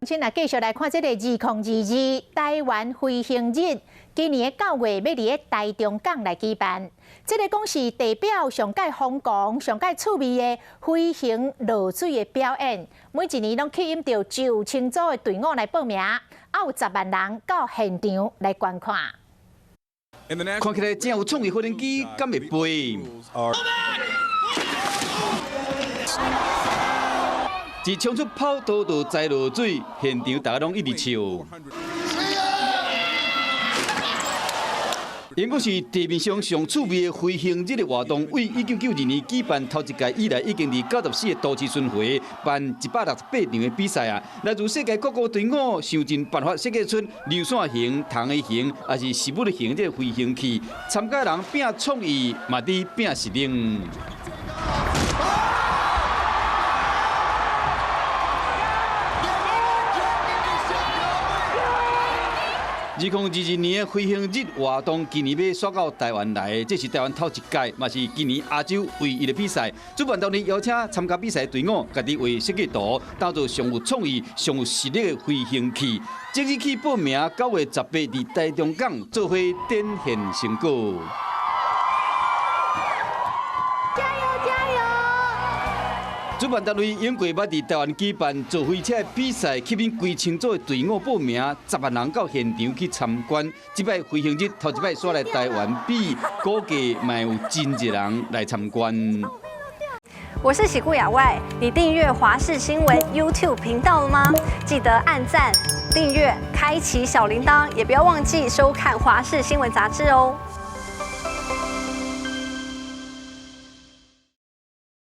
先来继续来看这个2022台湾飞行日，今年的9月要伫个台中港来举办。这个讲是代表上界风光、上界趣味的飞行落水的表演。每一年拢吸引到9000组的队伍来报名，有10万人到现场来观看。看起来真有创意，飞行机敢会飞？一冲出跑道就栽落水，现场大家拢一直笑。因阁是地面上上趣味的飞行日的活动，为1992年举办头一届以来，已经伫94个都市巡回办168场的比赛啊！来自世界各国队伍想尽办法设计出流线型、筒的型，还是实物的型这飞行器。参加人拼创意，嘛伫拼实力。2022年的飞行日活动，今年要刷到台湾来，这是台湾头一届，嘛是今年亚洲唯一的比赛。主办单位邀请参加比赛队伍，家己为设计图，当做上有创意、上有实力的飞行器。即日起报名，9月18日伫台中港做伙展现成果。主办单位永过捌伫台湾举办坐飞车比赛，吸引几千组的队伍报名，10万人到现场去参观。这摆飞行日头一摆刷来台湾比，估计嘛有真侪人来参观。我是喜顾亚外，你订阅华视新闻 YouTube 频道了吗？记得按赞、订阅、开启小铃铛，也不要忘记收看华视新闻杂志哦。